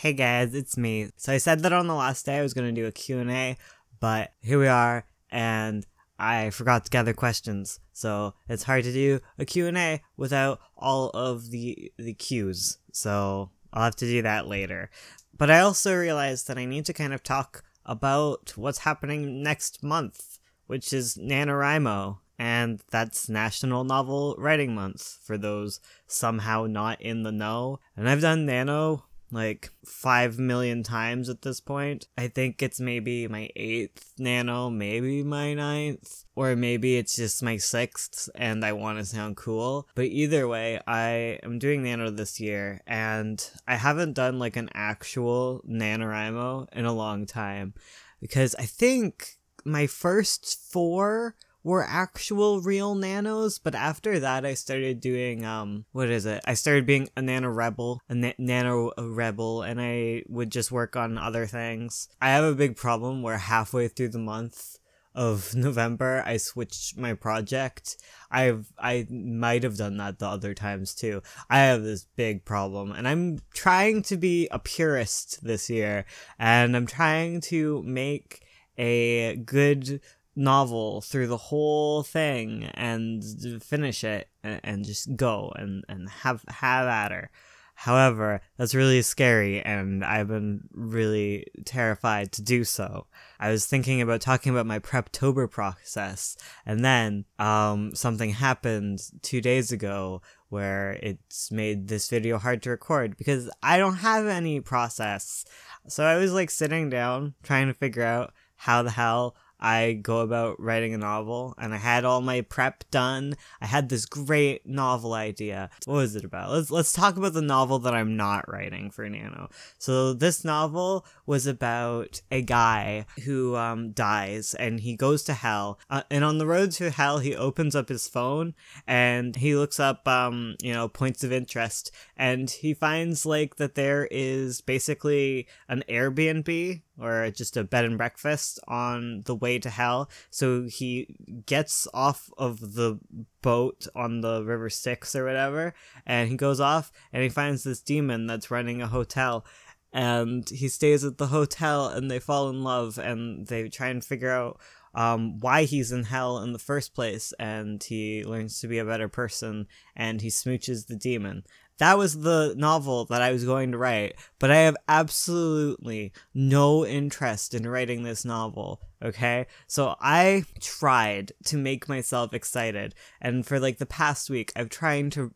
Hey guys, it's me. So I said that on the last day I was going to do a Q&A, but here we are, and I forgot to gather questions. So it's hard to do a Q&A without all of the cues. So I'll have to do that later. But I also realized that I need to kind of talk about what's happening next month, which is NaNoWriMo. And that's National Novel Writing Month, for those somehow not in the know. And I've done Nano like 5 million times at this point. I think it's maybe my 8th Nano, maybe my 9th, or maybe it's just my 6th and I want to sound cool. But either way, I am doing Nano this year, and I haven't done like an actual NaNoWriMo in a long time, because I think my first 4 were actual real nanos, but after that I started doing, I started being a nano rebel, and I would just work on other things. I have a big problem where halfway through the month of November I switched my project. I might have done that the other times too. I have this big problem, and I'm trying to be a purist this year, and I'm trying to make a good novel through the whole thing and finish it and just go and have at her. However, that's really scary, and I've been really terrified to do so. I was thinking about talking about my Preptober process, and then something happened 2 days ago where it's made this video hard to record because I don't have any process. So I was like sitting down trying to figure out how the hell I go about writing a novel, and I had all my prep done. I had this great novel idea. What was it about? Let's talk about the novel that I'm not writing for Nano. So this novel was about a guy who dies, and he goes to hell. And on the road to hell, he opens up his phone and he looks up points of interest, and he finds like that there is basically an Airbnb or just a bed and breakfast on the way to hell. So he gets off of the boat on the River Styx or whatever, and he goes off and he finds this demon that's running a hotel, and he stays at the hotel, and they fall in love, and they try and figure out why he's in hell in the first place, and he learns to be a better person, and he smooches the demon. That was the novel that I was going to write, but I have absolutely no interest in writing this novel, okay? So I tried to make myself excited, and for like the past week, I've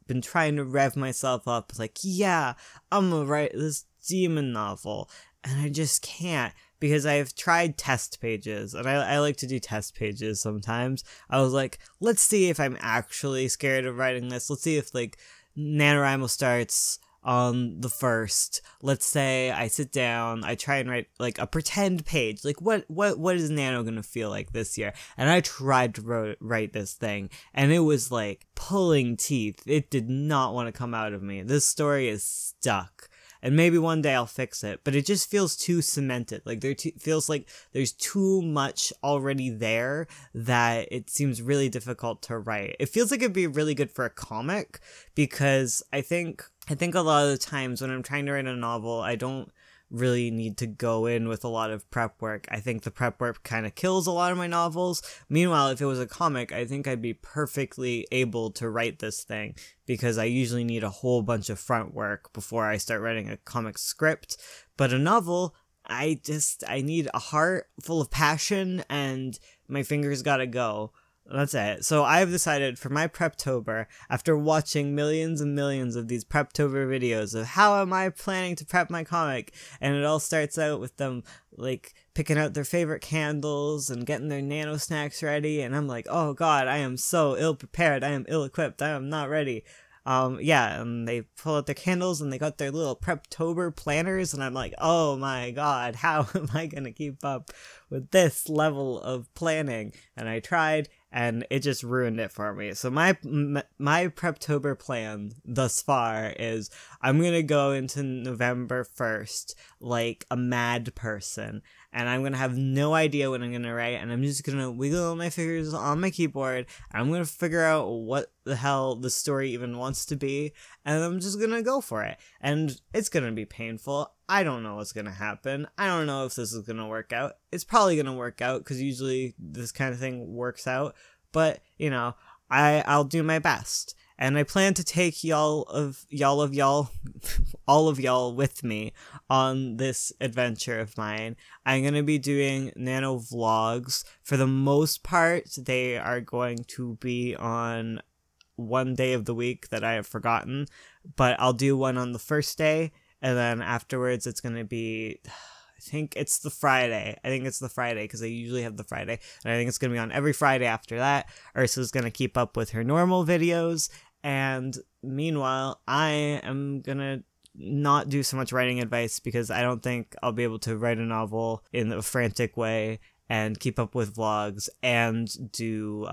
been trying to rev myself up, like, yeah, I'm gonna write this demon novel, and I just can't, because I've tried test pages, and I like to do test pages sometimes. I was like, let's see if I'm actually scared of writing this. Let's see if like NaNoWriMo starts on the 1st. Let's say I sit down, I try and write like a pretend page. Like what is Nano gonna feel like this year? And I tried to write this thing, and it was like pulling teeth. It did not want to come out of me. This story is stuck. And maybe one day I'll fix it, but it just feels too cemented. Like feels like there's too much already there that it seems really difficult to write. It feels like it'd be really good for a comic, because I think a lot of the times when I'm trying to write a novel, I don't really need to go in with a lot of prep work. I think the prep work kind of kills a lot of my novels. Meanwhile, if it was a comic, I think I'd be perfectly able to write this thing, because I usually need a whole bunch of front work before I start writing a comic script. But a novel, I need a heart full of passion, and my fingers gotta go. That's it. So I've decided for my Preptober, after watching millions and millions of these Preptober videos of how am I planning to prep my comic, and it all starts out with them like picking out their favorite candles and getting their nano snacks ready, and I'm like, oh god, I am so ill prepared, I am ill equipped, I am not ready. And they pull out their candles, and they got their little Preptober planners, and I'm like, oh my god, how am I gonna keep up with this level of planning? And I tried, and it just ruined it for me. So my Preptober plan thus far is I'm gonna go into November 1st like a mad person, and I'm gonna have no idea what I'm gonna write, and I'm just gonna wiggle my fingers on my keyboard, and I'm gonna figure out what the hell the story even wants to be, and I'm just gonna go for it. And it's gonna be painful. I don't know what's gonna happen. I don't know if this is gonna work out. It's probably gonna work out because usually this kind of thing works out. But you know, I'll do my best, and I plan to take y'all, all of y'all with me on this adventure of mine. I'm gonna be doing nano vlogs. For the most part, they are going to be on one day of the week that I have forgotten, but I'll do one on the first day. And then afterwards, it's going to be, I think it's the Friday. I think it's the Friday because I usually have the Friday. And I think it's going to be on every Friday after that. Ursa's going to keep up with her normal videos. And meanwhile, I am going to not do so much writing advice because I don't think I'll be able to write a novel in a frantic way and keep up with vlogs and do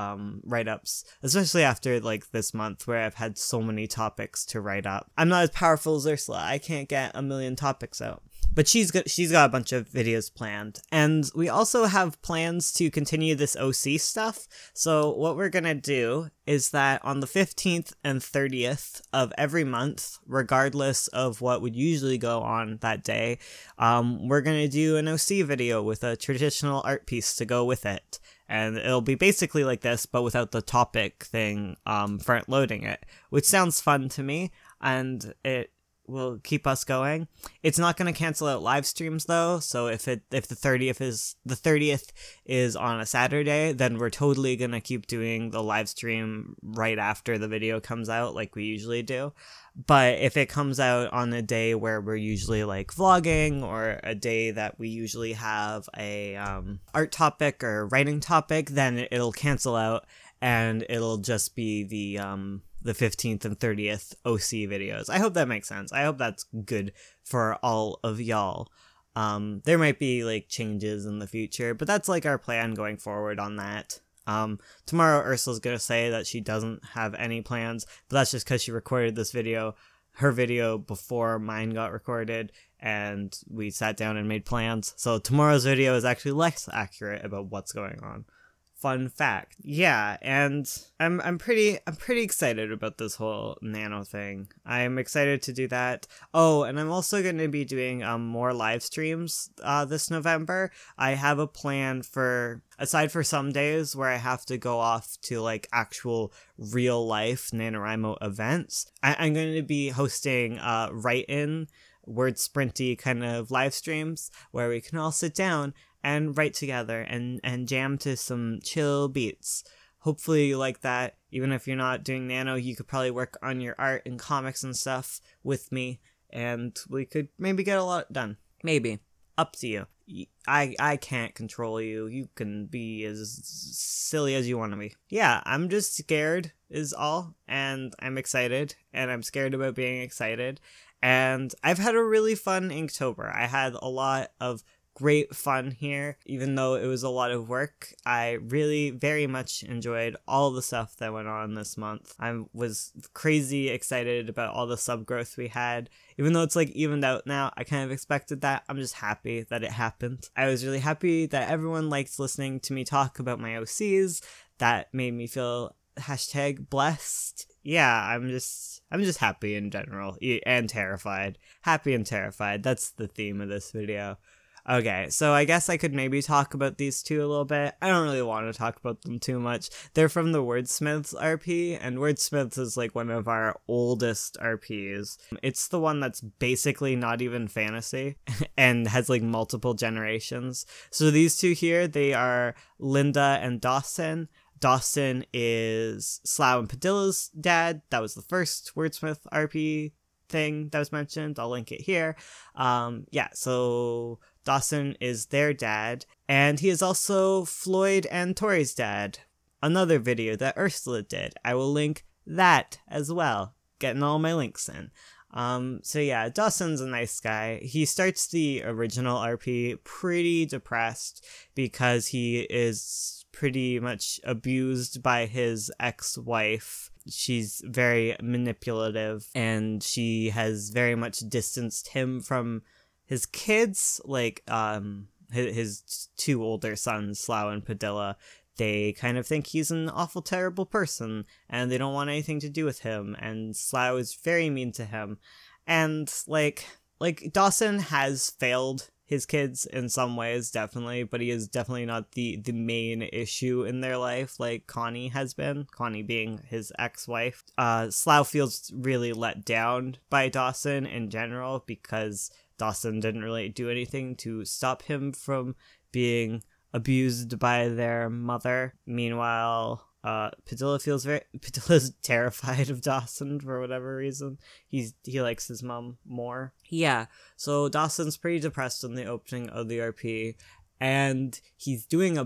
write-ups, especially after like this month where I've had so many topics to write up. I'm not as powerful as Ursula. I can't get a million topics out. But she's got a bunch of videos planned. And we also have plans to continue this OC stuff. So what we're gonna do is that on the 15th and 30th of every month, regardless of what would usually go on that day, we're gonna do an OC video with a traditional art piece to go with it. And it'll be basically like this, but without the topic thing front loading it, which sounds fun to me, and it will keep us going. It's not going to cancel out live streams though, so if the 30th is on a Saturday, then we're totally going to keep doing the live stream right after the video comes out like we usually do. But if it comes out on a day where we're usually like vlogging, or a day that we usually have a art topic or writing topic, then it'll cancel out and it'll just be the 15th and 30th OC videos. I hope that makes sense. I hope that's good for all of y'all. There might be like changes in the future, but that's like our plan going forward on that. Tomorrow Ursula's gonna say that she doesn't have any plans, but that's just because she recorded this video, her video, before mine got recorded, and we sat down and made plans. So tomorrow's video is actually less accurate about what's going on. Fun fact. Yeah, and I'm pretty excited about this whole nano thing. I'm excited to do that. Oh, and I'm also going to be doing more live streams this November. I have a plan for, aside for some days where I have to go off to like actual real life NaNoWriMo events, I'm going to be hosting write-in, word sprinty kind of live streams where we can all sit down and write together and jam to some chill beats. Hopefully you like that. Even if you're not doing nano, you could probably work on your art and comics and stuff with me, and we could maybe get a lot done. Maybe. Up to you. I can't control you. You can be as silly as you want to be. Yeah, I'm just scared is all, and I'm excited, and I'm scared about being excited. And I've had a really fun Inktober. I had a lot of great fun here, even though it was a lot of work. I really very much enjoyed all the stuff that went on this month. I was crazy excited about all the sub growth we had. Even though it's like evened out now, I kind of expected that. I'm just happy that it happened. I was really happy that everyone liked listening to me talk about my OCs. That made me feel #blessed. Yeah, I'm just happy in general, and terrified. Happy and terrified. That's the theme of this video. Okay, so I guess I could maybe talk about these two a little bit. I don't really want to talk about them too much. They're from the Wordsmiths RP, and Wordsmiths is like one of our oldest RPs. It's the one that's basically not even fantasy and has like multiple generations. So these two here, they are Linda and Dawson. Dawson is Slough and Padilla's dad. That was the first Wordsmith RP thing that was mentioned. I'll link it here. Yeah, so Dawson is their dad, and he is also Floyd and Tori's dad. Another video that Ursula did. I will link that as well. Getting all my links in. So yeah, Dawson's a nice guy. He starts the original RP pretty depressed because he is pretty much abused by his ex-wife. She's very manipulative, and she has very much distanced him from his kids, like his two older sons, Slough and Padilla. They kind of think he's an awful terrible person, and they don't want anything to do with him, and Slough is very mean to him. And like, like, Dawson has failed his kids in some ways, definitely, but he is definitely not the main issue in their life like Connie has been, Connie being his ex-wife. Slough feels really let down by Dawson in general because Dawson didn't really do anything to stop him from being abused by their mother. Meanwhile, Padilla's terrified of Dawson for whatever reason. He likes his mom more. Yeah, so Dawson's pretty depressed in the opening of the RP, and he's doing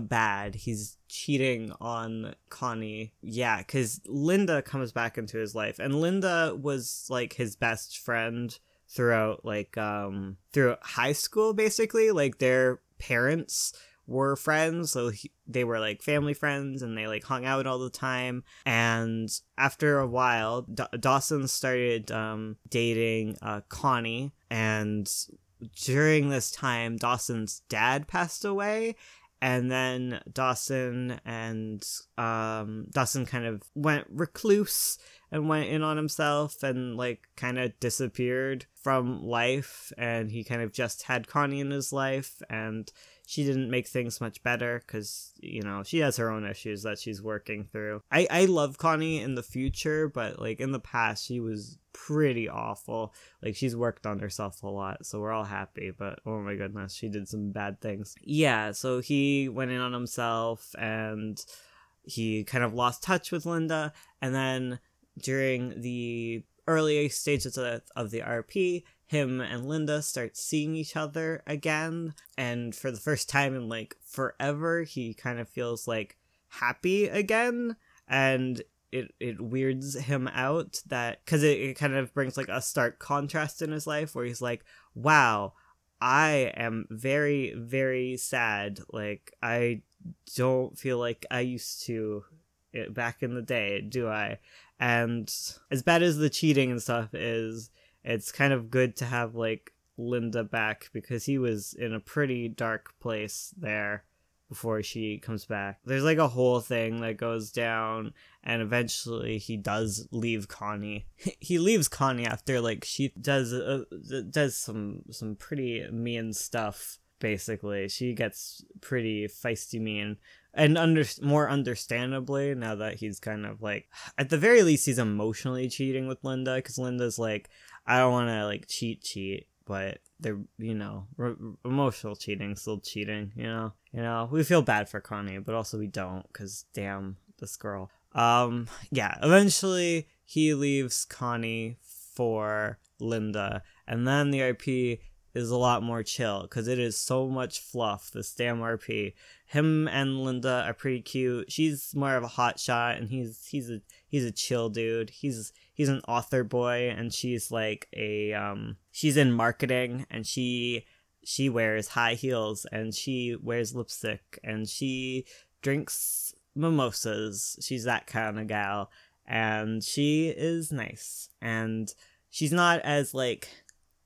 he's cheating on Connie. Yeah, because Linda comes back into his life, and Linda was like his best friend throughout throughout high school, basically. Like, their parents were friends, so they were like family friends, and they like hung out all the time. And after a while, Dawson started dating Connie, and during this time Dawson's dad passed away, and then Dawson kind of went recluse and went in on himself and like kind of disappeared from life, and he kind of just had Connie in his life, and she didn't make things much better because, you know, she has her own issues that she's working through. I love Connie in the future, but like in the past she was pretty awful. Like, she's worked on herself a lot, so we're all happy, but oh my goodness, she did some bad things. Yeah, so he went in on himself and he kind of lost touch with Linda, and then during the early stages of the RP, him and Linda start seeing each other again, and for the first time in like forever, he kind of feels like happy again, and it weirds him out that, because it kind of brings like a stark contrast in his life where he's like, wow, I am very, very sad. Like, I don't feel like I used to back in the day, do I? And as bad as the cheating and stuff is, it's kind of good to have like Linda back, because he was in a pretty dark place there before she comes back. There's like a whole thing that goes down, and eventually he does leave Connie. He leaves Connie after like she does some pretty mean stuff. Basically, she gets pretty feisty mean, and more understandably now that he's kind of like, at the very least, he's emotionally cheating with Linda, because Linda's like, I don't want to like cheat, but they're, you know, emotional cheating, still cheating, you know, we feel bad for Connie, but also we don't, because damn, this girl. Yeah, eventually he leaves Connie for Linda, and then the RP is a lot more chill, because it is so much fluff, this damn RP. Him and Linda are pretty cute. She's more of a hotshot, and he's a chill dude. He's an author boy, and she's like she's in marketing, and she wears high heels, and she wears lipstick, and she drinks mimosas. She's that kind of gal, and she is nice, and she's not as like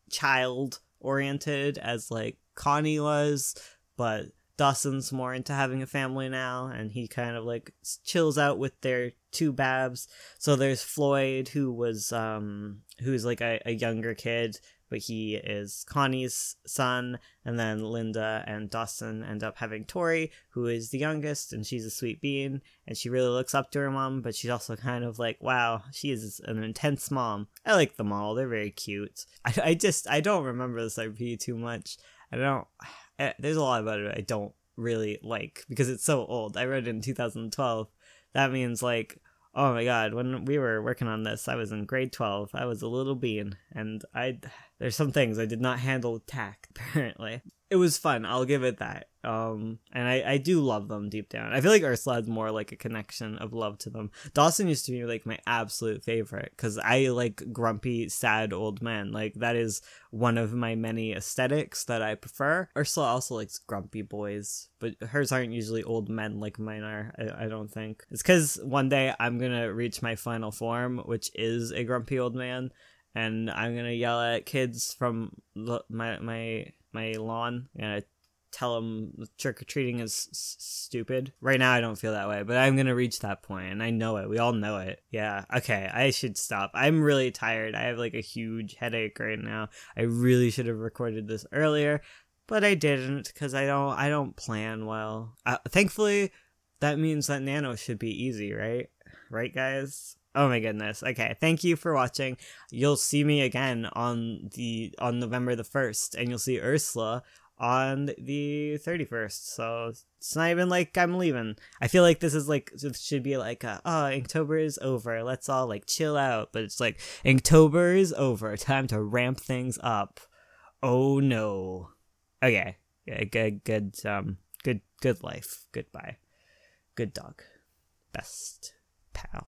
child oriented as like Connie was, but Dawson's more into having a family now, and he kind of like chills out with their two babs. So there's Floyd, who's like a younger kid, but he is Connie's son, and then Linda and Dawson end up having Tori, who is the youngest, and she's a sweet bean, and she really looks up to her mom, but she's also kind of like, wow, she is an intense mom. I like them all, they're very cute. I don't remember this RP too much. There's a lot about it I don't really like, because it's so old. I read it in 2012. That means like, oh my god, when we were working on this, I was in grade 12. I was a little bean, and there's some things I did not handle with tact, apparently. It was fun, I'll give it that. And I do love them deep down. I feel like Ursula has more like a connection of love to them. Dawson used to be like my absolute favorite, because I like grumpy, sad old men. Like, that is one of my many aesthetics that I prefer. Ursula also likes grumpy boys, but hers aren't usually old men like mine are, I don't think. It's because one day I'm gonna reach my final form, which is a grumpy old man, and I'm gonna yell at kids from my lawn, and tell them trick-or-treating is stupid. Right now I don't feel that way, but I'm gonna reach that point, and I know it. We all know it. Yeah, okay, I should stop. I'm really tired. I have like a huge headache right now. I really should have recorded this earlier, but I didn't because I don't plan well. Thankfully, that means that Nano should be easy, right? Right, guys? Oh my goodness. Okay, thank you for watching. You'll see me again on November the 1st, and you'll see Ursula on the 31st. So it's not even like I'm leaving. I feel like this is like, it should be like Inktober is over. Let's all like chill out. But it's like, Inktober is over. Time to ramp things up. Oh no. Okay. Yeah, good life. Goodbye. Good dog. Best pal.